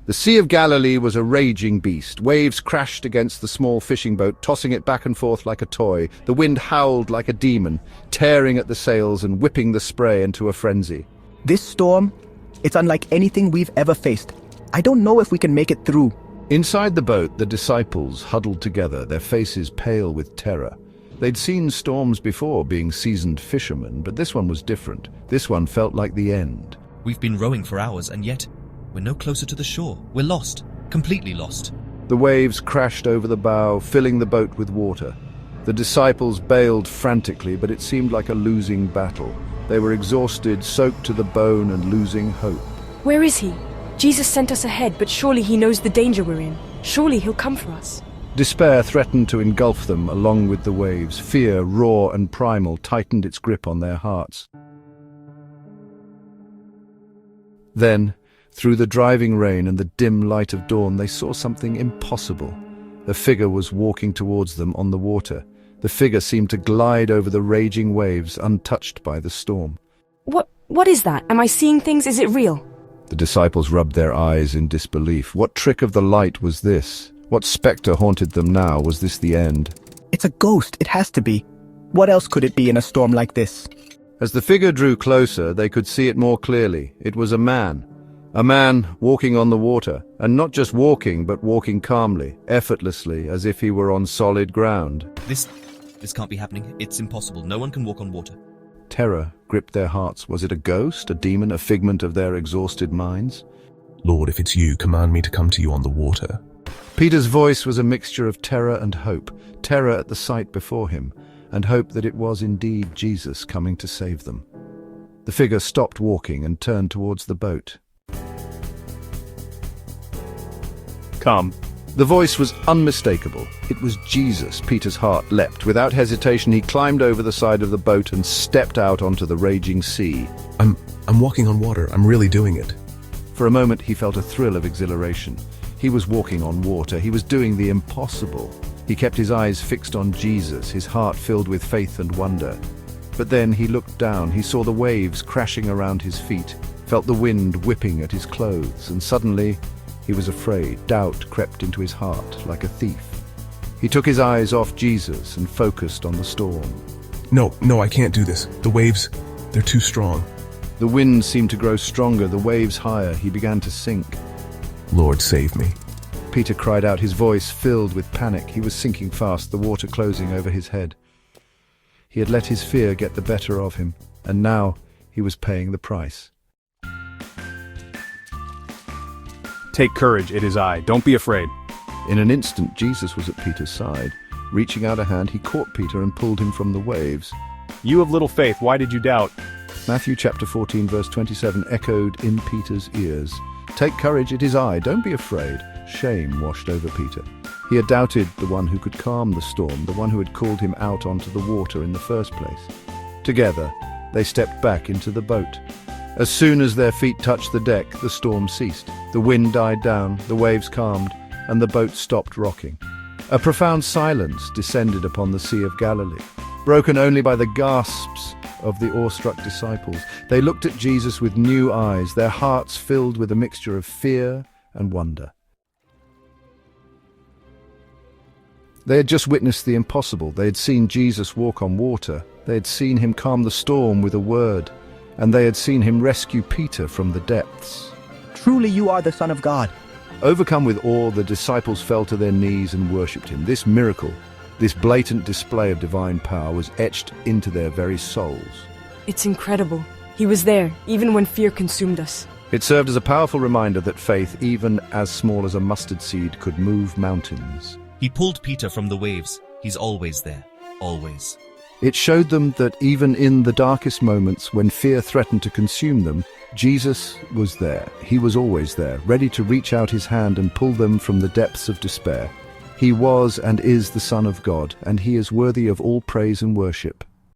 The Sea of Galilee was a raging beast. Waves crashed against the small fishing boat, tossing it back and forth like a toy. The wind howled like a demon, tearing at the sails and whipping the spray into a frenzy. This storm, it's unlike anything we've ever faced. I don't know if we can make it through. Inside the boat, the disciples huddled together, their faces pale with terror. They'd seen storms before, being seasoned fishermen, but this one was different. This one felt like the end. We've been rowing for hours, and yet we're no closer to the shore. We're lost. Completely lost. The waves crashed over the bow, filling the boat with water. The disciples bailed frantically, but it seemed like a losing battle. They were exhausted, soaked to the bone, and losing hope. Where is he? Jesus sent us ahead, but surely he knows the danger we're in. Surely he'll come for us. Despair threatened to engulf them along with the waves. Fear, raw and primal, tightened its grip on their hearts. Then, through the driving rain and the dim light of dawn, they saw something impossible. A figure was walking towards them on the water. The figure seemed to glide over the raging waves, untouched by the storm. What is that? Am I seeing things? Is it real? The disciples rubbed their eyes in disbelief. What trick of the light was this? What spectre haunted them now? Was this the end? It's a ghost, it has to be. What else could it be in a storm like this? As the figure drew closer, they could see it more clearly. It was a man. A man walking on the water, and not just walking, but walking calmly, effortlessly, as if he were on solid ground. This can't be happening. It's impossible. No one can walk on water. Terror gripped their hearts. Was it a ghost, a demon, a figment of their exhausted minds? Lord, if it's you, command me to come to you on the water. Peter's voice was a mixture of terror and hope. Terror at the sight before him, and hope that it was indeed Jesus coming to save them. The figure stopped walking and turned towards the boat. Come. The voice was unmistakable. It was Jesus. Peter's heart leapt. Without hesitation, he climbed over the side of the boat and stepped out onto the raging sea. I'm walking on water. I'm really doing it. For a moment, he felt a thrill of exhilaration. He was walking on water. He was doing the impossible. He kept his eyes fixed on Jesus, his heart filled with faith and wonder. But then he looked down. He saw the waves crashing around his feet, felt the wind whipping at his clothes, and suddenly he was afraid. Doubt crept into his heart like a thief. He took his eyes off Jesus and focused on the storm. No, I can't do this. The waves, they're too strong. The wind seemed to grow stronger, the waves higher. He began to sink. Lord, save me. Peter cried out, his voice filled with panic. He was sinking fast, the water closing over his head. He had let his fear get the better of him, and now he was paying the price. Take courage, it is I. Don't be afraid. In an instant, Jesus was at Peter's side. Reaching out a hand, he caught Peter and pulled him from the waves. You have little faith, why did you doubt? Matthew chapter 14, verse 27 echoed in Peter's ears. Take courage, it is I. Don't be afraid. Shame washed over Peter. He had doubted the one who could calm the storm, the one who had called him out onto the water in the first place. Together, they stepped back into the boat. As soon as their feet touched the deck, the storm ceased. The wind died down, the waves calmed, and the boat stopped rocking. A profound silence descended upon the Sea of Galilee, broken only by the gasps of the awestruck disciples. They looked at Jesus with new eyes, their hearts filled with a mixture of fear and wonder. They had just witnessed the impossible. They had seen Jesus walk on water. They had seen him calm the storm with a word. And they had seen him rescue Peter from the depths. Truly you are the Son of God. Overcome with awe, the disciples fell to their knees and worshipped him. This miracle, this blatant display of divine power was etched into their very souls. It's incredible. He was there, even when fear consumed us. It served as a powerful reminder that faith, even as small as a mustard seed, could move mountains. He pulled Peter from the waves. He's always there. Always. It showed them that even in the darkest moments when fear threatened to consume them, Jesus was there. He was always there, ready to reach out his hand and pull them from the depths of despair. He was and is the Son of God, and he is worthy of all praise and worship.